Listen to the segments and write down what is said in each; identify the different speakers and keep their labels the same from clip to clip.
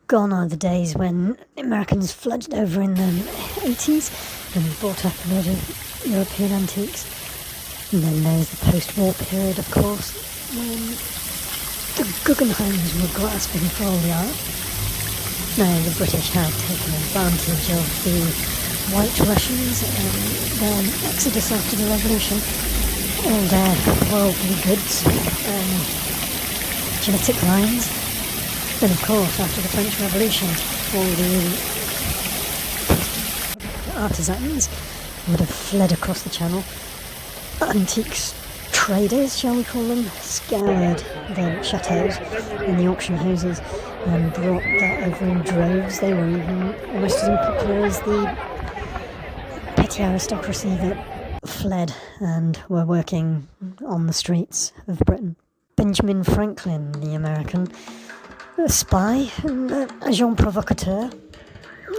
Speaker 1: Gone are the days when Americans flooded over in the 80s and bought up a load of European antiques. And then there's the post-war period, of course, when the Guggenheims were grasping for all the art. Now, the British had taken advantage of the White Russians and their exodus after the revolution, all their worldly goods, genetic lines. Then, of course, after the French Revolution, all the artisans would have fled across the channel. Antiques traders, shall we call them, scoured the chateaux and the auction houses and brought that over in droves. They were even almost as unpopular as the petty aristocracy that fled and were working on the streets of Britain. Benjamin Franklin, the American, a spy, an agent provocateur,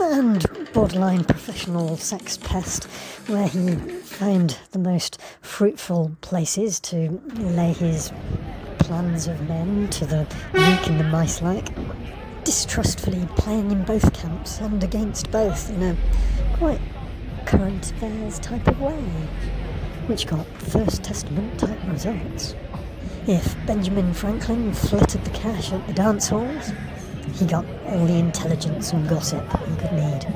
Speaker 1: and borderline professional sex pest, where he found the most fruitful places to lay his plans of men to the weak and the mice-like, distrustfully playing in both camps and against both in a quite current affairs type of way, which got First Testament type results. If Benjamin Franklin fluttered the cash at the dance halls, he got all the intelligence and gossip he could need,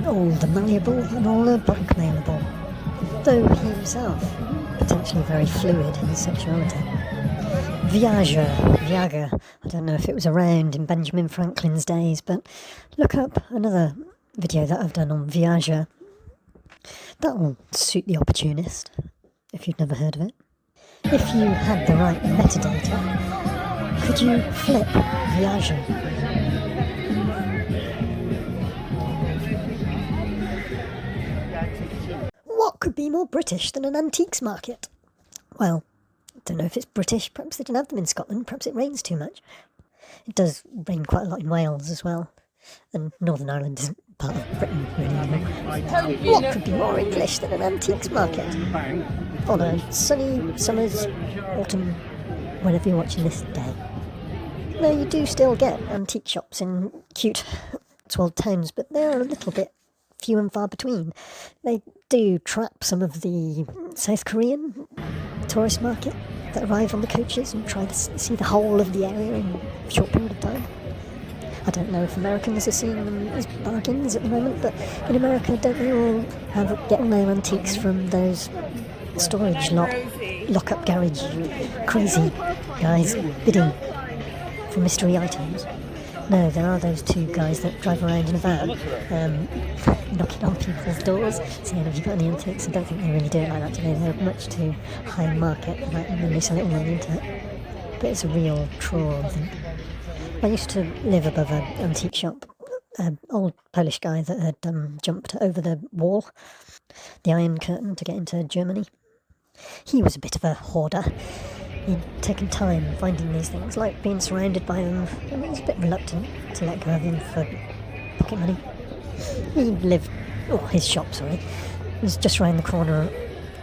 Speaker 1: all the malleable and all the blackmailable, though he himself potentially very fluid in his sexuality. Viager, I don't know if it was around in Benjamin Franklin's days, but look up another video that I've done on Viager. That will suit the opportunist, if you've never heard of it. If you had the right metadata, could you flip Viager? What could be more British than an antiques market? Well, I don't know if it's British, perhaps they don't have them in Scotland, perhaps it rains too much. It does rain quite a lot in Wales as well, and Northern Ireland isn't part of Britain really. What could be more English than an antiques market? On a sunny summer's autumn, whenever you're watching this day. No, you do still get antique shops in cute swelled towns, but they're a little bit few and far between. They do trap some of the South Korean tourist market that arrive on the coaches and try to see the whole of the area in a short period of time. I don't know if Americans are seeing them as bargains at the moment, but in America, don't they all get all their antiques from those storage lockup garage crazy guys bidding for mystery items? No, there are those two guys that drive around in a van, knocking on people's doors, saying, have you got any antiques? I don't think they really do it like that today. They're much too high market for that, and then they sell it all on the internet. But it's a real trawl, I think. I used to live above an antique shop, an old Polish guy that had jumped over the wall, the Iron Curtain, to get into Germany. He was a bit of a hoarder. He'd taken time finding these things, like being surrounded by them, and he was a bit reluctant to let go of them for pocket money. His shop, was just round the corner,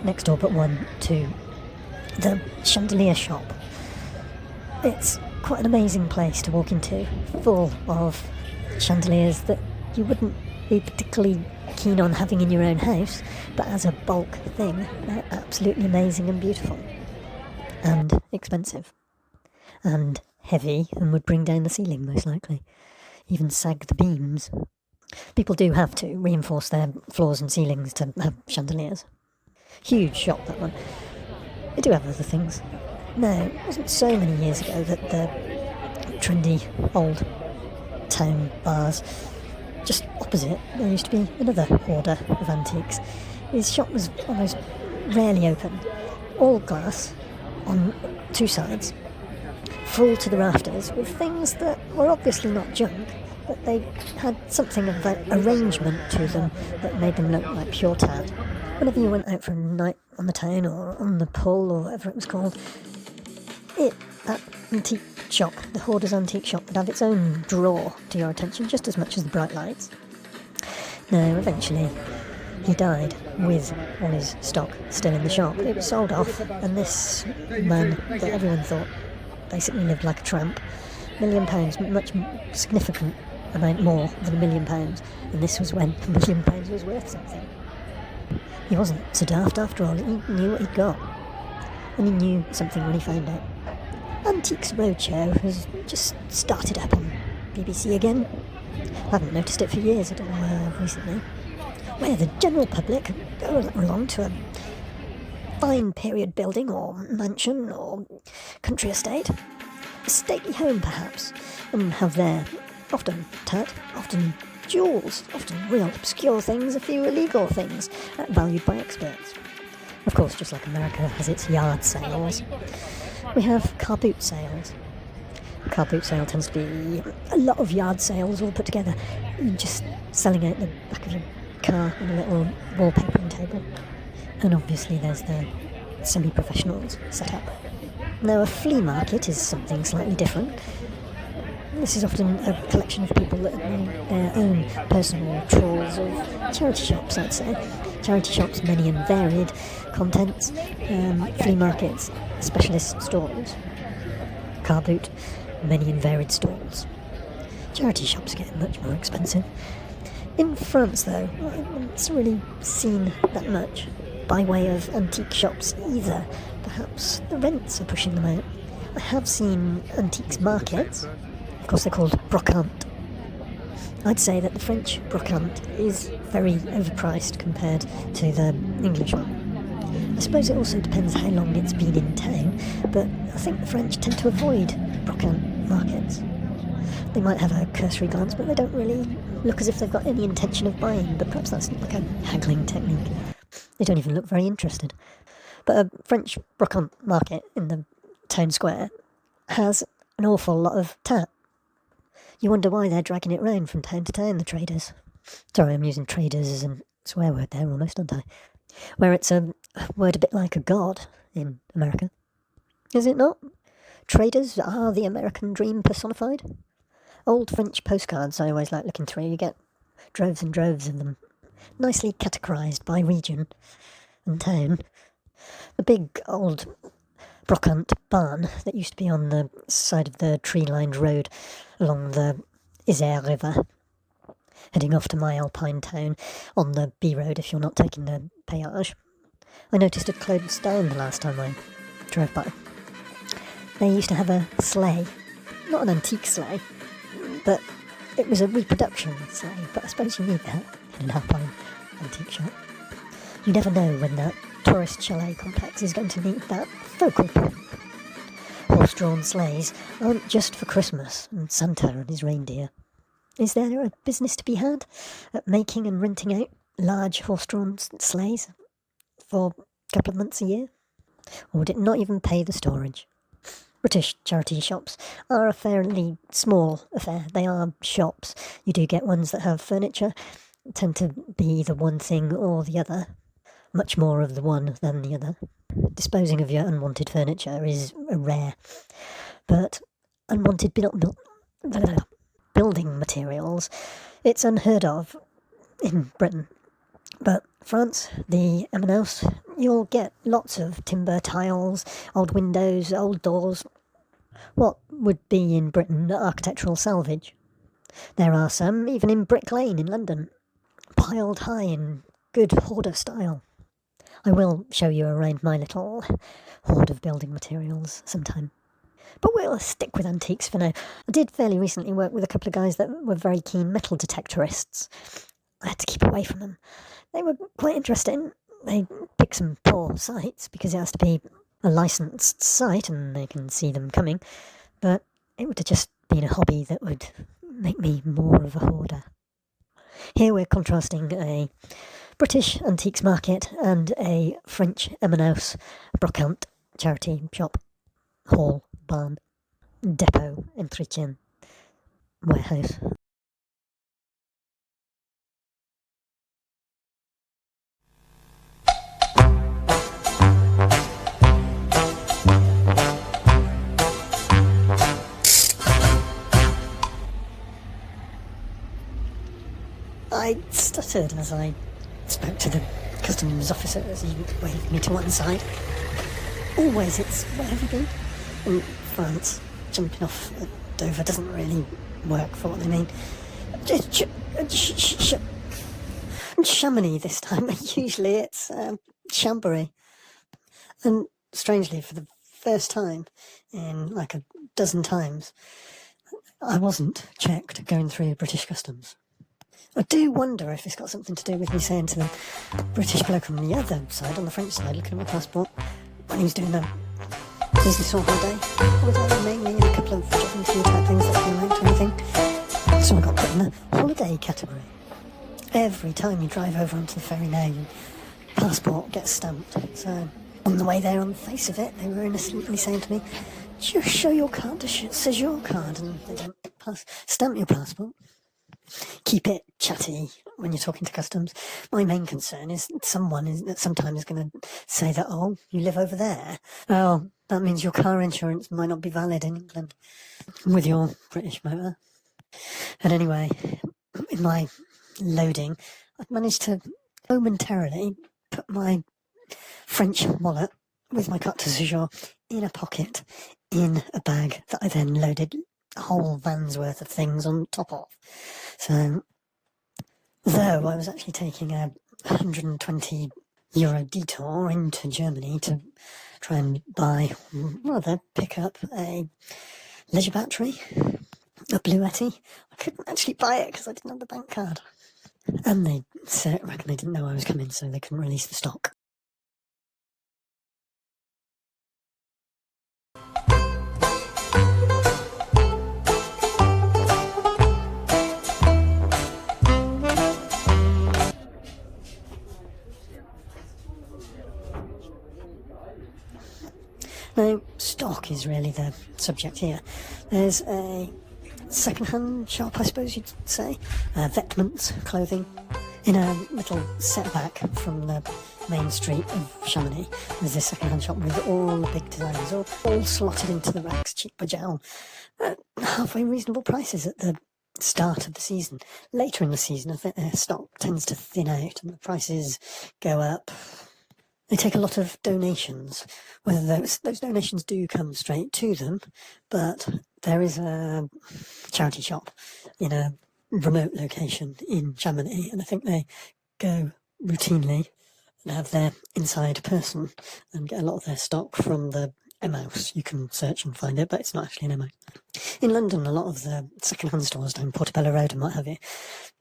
Speaker 1: next door but one, to the chandelier shop. It's quite an amazing place to walk into, full of chandeliers that you wouldn't be particularly keen on having in your own house, but as a bulk thing, they're absolutely amazing and beautiful. And expensive. And heavy, and would bring down the ceiling, most likely. Even sag the beams. People do have to reinforce their floors and ceilings to have chandeliers. Huge shop, that one. They do have other things. No, it wasn't so many years ago that the trendy old town bars, just opposite, there used to be another hoarder of antiques. His shop was almost rarely open. All glass on two sides, full to the rafters with things that were obviously not junk, but they had something of that arrangement to them that made them look like pure tat. Whenever you went out for a night on the town or on the pull or whatever it was called, that antique shop, the hoarder's antique shop, would have its own draw to your attention just as much as the bright lights. No, eventually He died with all his stock still in the shop. It was sold off, and this man that everyone thought basically lived like a tramp, £1 million, much significant amount more than £1 million, and this was when £1 million was worth something. He wasn't so daft after all. He knew what he'd got, and he knew something when he found it. Antiques Roadshow has just started up on BBC again. I haven't noticed it for years, I don't know where recently, where the general public go along to a fine period building or mansion or country estate, a stately home perhaps, and have there often tat, often jewels, often real obscure things, a few illegal things, valued by experts. Of course, just like America has its yard sales, we have car boot sales. Car boot sale tends to be a lot of yard sales all put together, just selling out the back of your car on a little wallpapering table. And obviously there's the semi-professionals set up. Now a flea market is something slightly different. This is often a collection of people that have their own personal trawls of charity shops, I'd say. Charity shops, many and varied contents, flea markets, specialist stalls. Car boot, many and varied stalls. Charity shops get much more expensive. In France, though, I haven't really seen that much by way of antique shops either. Perhaps the rents are pushing them out. I have seen antiques markets. Of course, they're called Brocante. I'd say that the French Brocante is very overpriced compared to the English one. I suppose it also depends how long it's been in town, but I think the French tend to avoid Brocante markets. They might have a cursory glance, but they don't really look as if they've got any intention of buying, but perhaps that's like a haggling technique. They don't even look very interested. But a French Brocante market in the town square has an awful lot of tat. You wonder why they're dragging it round from town to town, the traders. Sorry, I'm using traders as a swear word there almost, aren't I? Where it's a word a bit like a god in America. Is it not? Traders are the American dream personified. Old French postcards I always like looking through. You get droves and droves of them, nicely categorised by region and town. The big old Brocante barn that used to be on the side of the tree-lined road along the Isère River, heading off to my alpine town on the B road if you're not taking the péage. I noticed it closed down the last time I drove by. They used to have a sleigh, not an antique sleigh, but it was a reproduction sleigh, but I suppose you need that in an alpine antique shop. You never know when that tourist chalet complex is going to need that focal point. Horse-drawn sleighs aren't just for Christmas and Santa and his reindeer. Is there a business to be had at making and renting out large horse-drawn sleighs for a couple of months a year? Or would it not even pay the storage? British charity shops are a fairly small affair. They are shops. You do get ones that have furniture, tend to be either one thing or the other. Much more of the one than the other. Disposing of your unwanted furniture is rare, but unwanted building materials, it's unheard of in Britain. But France, the M&S, you'll get lots of timber tiles, old windows, old doors. What would be in Britain architectural salvage? There are some, even in Brick Lane in London, piled high in good hoarder style. I will show you around my little hoard of building materials sometime. But we'll stick with antiques for now. I did fairly recently work with a couple of guys that were very keen metal detectorists. I had to keep away from them. They were quite interesting. They picked some poor sites because it has to be a licensed site and they can see them coming. But it would have just been a hobby that would make me more of a hoarder. Here we're contrasting a British antiques market and a French M&S Brocante charity shop, hall, barn, depot, entretien, warehouse. I stuttered as I spoke to the customs officer as he waved me to one side. Always it's, where have you been? In France, jumping off at Dover doesn't really work for what they mean. Chamonix this time, usually it's Chambéry. And strangely, for the first time in like a dozen times, I wasn't checked going through British customs. I do wonder if it's got something to do with me saying to the British bloke on the other side, on the French side, looking at my passport, when he was doing the business or holiday, mainly in a couple of job interview type things that he liked or anything. So I got put in the holiday category. Every time you drive over onto the ferry now, your passport gets stamped. So on the way there, on the face of it, they were innocently saying to me, just show your card, it says your card, and they don't stamp your passport. Keep it chatty when you're talking to customs. My main concern is someone that sometimes is going to say that, oh, you live over there. Oh, that means your car insurance might not be valid in England with your British motor. And anyway, in my loading, I've managed to momentarily put my French wallet with my carte d'azur in a pocket in a bag that I then loaded a whole van's worth of things on top of. So, though I was actually taking a €120 detour into Germany to try and pick up a leisure battery, a Bluetti. I couldn't actually buy it because I didn't have the bank card. And they reckon they didn't know I was coming, so they couldn't release the stock. Now, stock is really the subject here. There's a second-hand shop, I suppose you'd say, vêtements, clothing, in a little setback from the main street of Chamonix. There's this second-hand shop with all the big designers, all slotted into the racks, cheap by jowl, at halfway reasonable prices at the start of the season. Later in the season, I think their stock tends to thin out and the prices go up. They take a lot of donations, whether those donations do come straight to them, but there is a charity shop in a remote location in Chamonix, and I think they go routinely and have their inside person and get a lot of their stock from the Emmaus. You can search and find it, but it's not actually an Emmaus. In London, a lot of the second-hand stores down Portobello Road and what have you,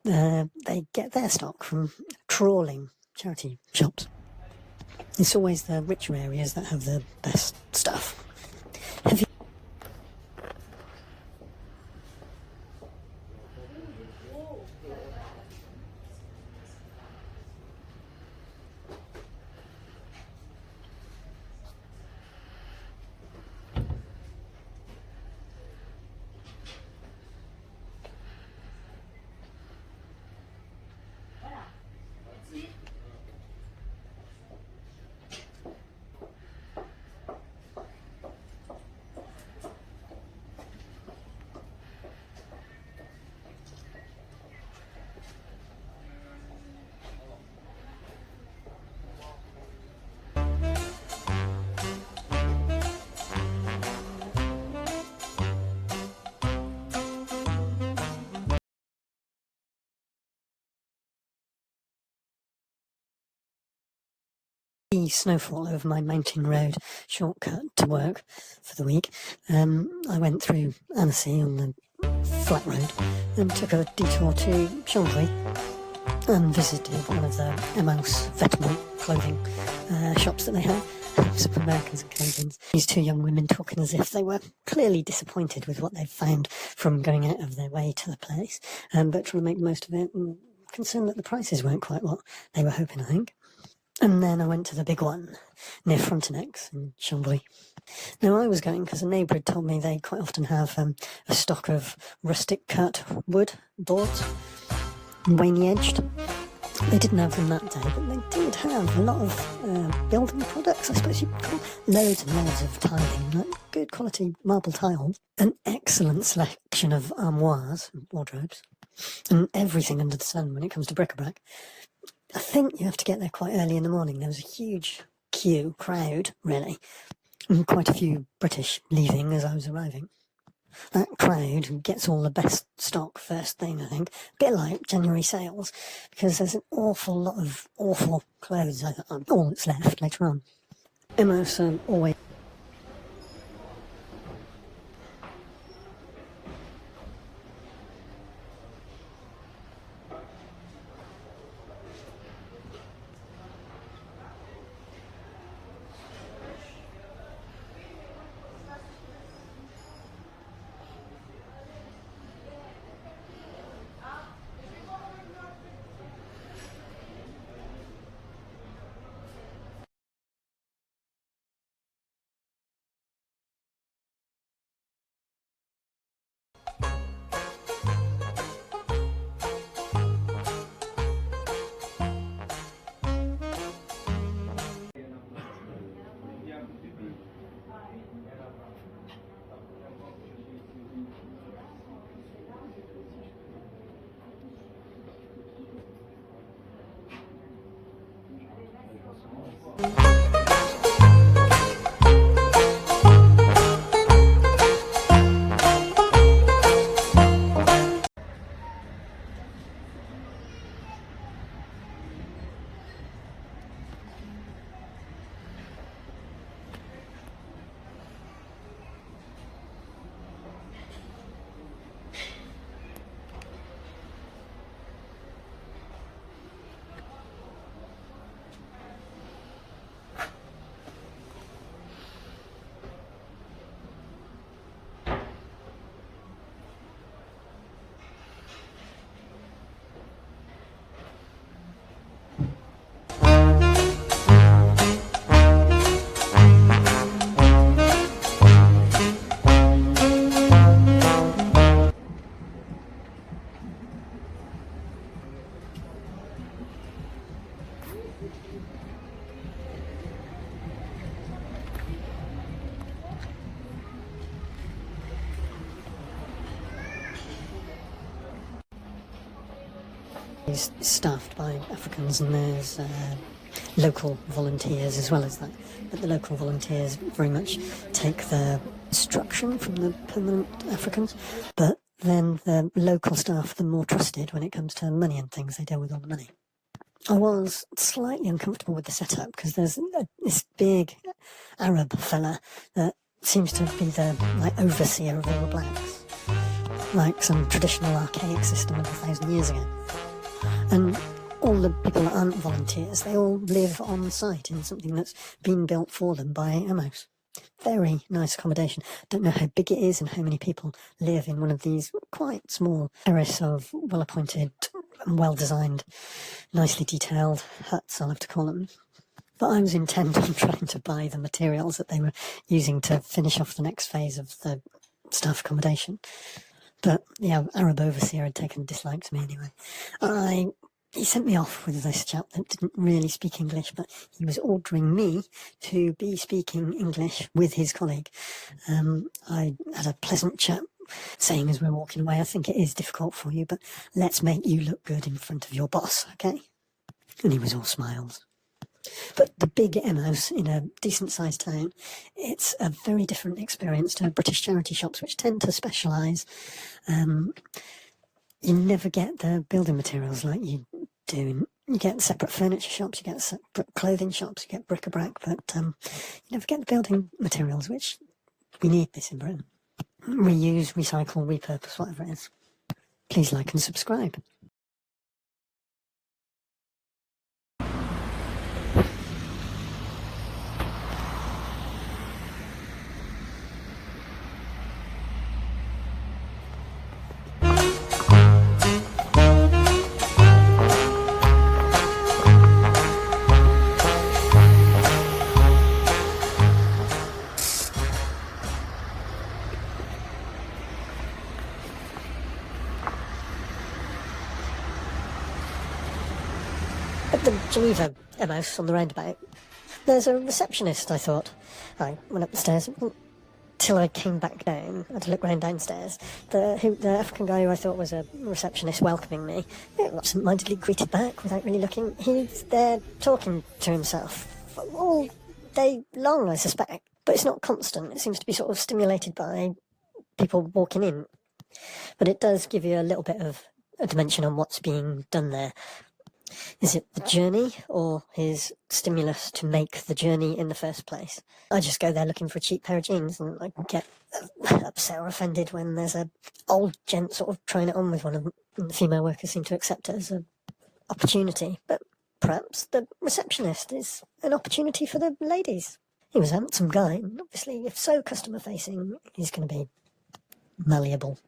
Speaker 1: they get their stock from trawling charity shops. It's always the richer areas that have the best stuff. Have you... snowfall over my mountain road shortcut to work for the week. I went through Annecy on the flat road and took a detour to Chambéry and visited one of the Emmaus vêtements clothing shops that they have. Some Americans and Canadians. These two young women talking as if they were clearly disappointed with what they've found from going out of their way to the place, but trying to make the most of it and concerned that the prices weren't quite what they were hoping, I think. And then I went to the big one near Frontenac in Chambéry. Now, I was going because a neighbour had told me they quite often have a stock of rustic cut wood boards, waney edged. They didn't have them that day, but they did have a lot of building products, I suppose you could call loads and loads of tiling, like good quality marble tiles, an excellent selection of armoires, wardrobes, and everything under the sun when it comes to bric-a-brac. I think you have to get there quite early in the morning. There was a huge crowd, really, and quite a few British leaving as I was arriving. That crowd gets all the best stock first thing, I think. A bit like January sales, because there's an awful lot of awful clothes, all that's left later on. Emos are always... staffed by Africans, and there's local volunteers as well as that. But the local volunteers very much take their instruction from the permanent Africans, but then the local staff are the more trusted when it comes to money and things. They deal with all the money. I was slightly uncomfortable with the setup because there's this big Arab fella that seems to be the overseer of all the blacks, like some traditional archaic system of 1,000 years ago. And all the people that aren't volunteers, they all live on site in something that's been built for them by Amos. Very nice accommodation. Don't know how big it is and how many people live in one of these quite small terrace of well-appointed and well-designed, nicely detailed huts, I'll have to call them. But I was intent on trying to buy the materials that they were using to finish off the next phase of the staff accommodation. But the Arab overseer had taken a dislike to me anyway. He sent me off with this chap that didn't really speak English, but he was ordering me to be speaking English with his colleague. I had a pleasant chat, saying as we were walking away, I think it is difficult for you, but let's make you look good in front of your boss, okay? And he was all smiles. But the big Emos in a decent-sized town, it's a very different experience to British charity shops, which tend to specialise. You never get the building materials like you do. You get separate furniture shops, you get separate clothing shops, you get bric-a-brac, but you never get the building materials, which we need this in Britain. Reuse, recycle, repurpose, whatever it is. Please like and subscribe. At the Geneva Emos on the roundabout, there's a receptionist, I thought. I went up the stairs. till I came back down. I had to look round downstairs. The African guy who I thought was a receptionist welcoming me, absent-mindedly greeted back without really looking. He's there talking to himself all day long, I suspect. But it's not constant. It seems to be sort of stimulated by people walking in. But it does give you a little bit of a dimension on what's being done there. Is it the journey or his stimulus to make the journey in the first place? I just go there looking for a cheap pair of jeans, and I get upset or offended when there's a old gent sort of trying it on with one of them. And the female workers seem to accept it as an opportunity. But perhaps the receptionist is an opportunity for the ladies. He was a handsome guy, and obviously, if so customer-facing, he's going to be malleable.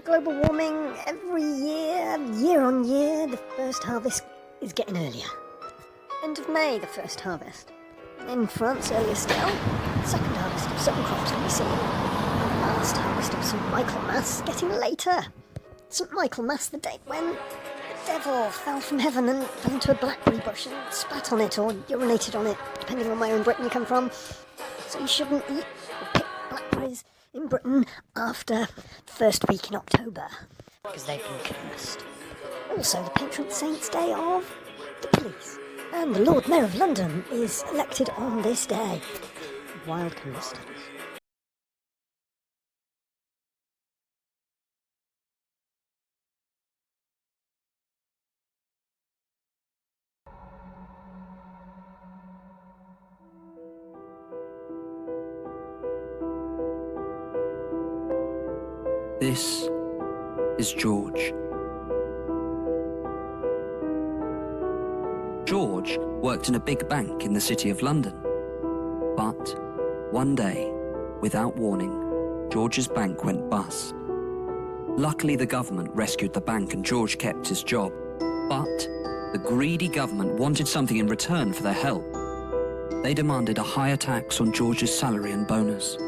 Speaker 1: Global warming every year on year, the first harvest is getting earlier. End of May, the first harvest. In France, earlier still, second harvest of certain crops can be seen. Last harvest of St. Michaelmas getting later. St. Michaelmas, the date when the devil fell from heaven and fell into a blackberry bush and spat on it or urinated on it, depending on where in Britain you come from. So you shouldn't eat or pick blackberries in Britain after the first week in October, because they've been cursed. Also the patron saint's day of the police, and the Lord Mayor of London is elected on this day. Wild coincidence.
Speaker 2: This is George. George worked in a big bank in the City of London. But one day, without warning, George's bank went bust. Luckily, the government rescued the bank and George kept his job. But the greedy government wanted something in return for their help. They demanded a higher tax on George's salary and bonus.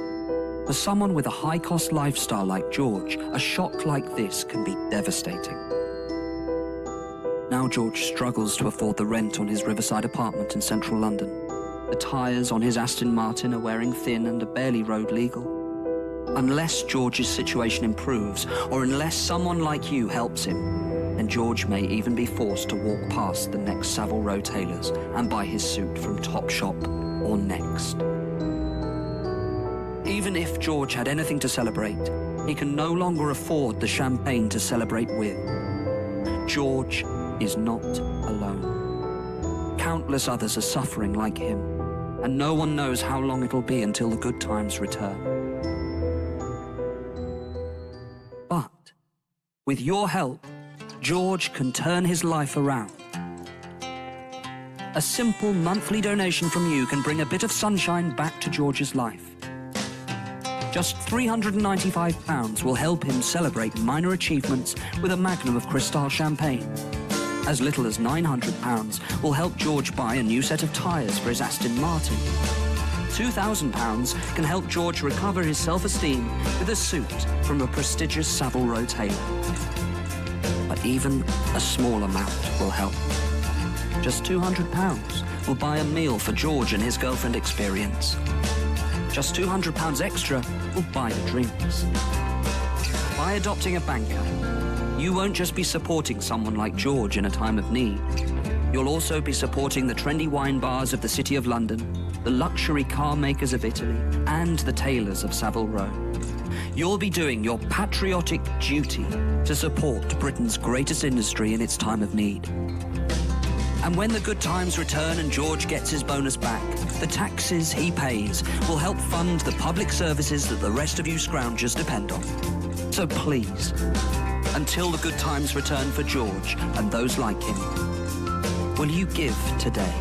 Speaker 2: For someone with a high-cost lifestyle like George, a shock like this can be devastating. Now George struggles to afford the rent on his riverside apartment in central London. The tyres on his Aston Martin are wearing thin and are barely road legal. Unless George's situation improves, or unless someone like you helps him, then George may even be forced to walk past the next Savile Row tailors and buy his suit from Topshop or Next. Even if George had anything to celebrate, he can no longer afford the champagne to celebrate with. George is not alone. Countless others are suffering like him, and no one knows how long it'll be until the good times return. But with your help, George can turn his life around. A simple monthly donation from you can bring a bit of sunshine back to George's life. Just £395 will help him celebrate minor achievements with a magnum of Cristal champagne. As little as £900 will help George buy a new set of tyres for his Aston Martin. £2,000 can help George recover his self-esteem with a suit from a prestigious Savile Row tailor. But even a small amount will help. Just £200 will buy a meal for George and his girlfriend Experience. Just £200 extra will buy the drinks. By adopting a banker, you won't just be supporting someone like George in a time of need. You'll also be supporting the trendy wine bars of the City of London, the luxury car makers of Italy, and the tailors of Savile Row. You'll be doing your patriotic duty to support Britain's greatest industry in its time of need. And when the good times return and George gets his bonus back, the taxes he pays will help fund the public services that the rest of you scroungers depend on. So please, until the good times return for George and those like him, will you give today?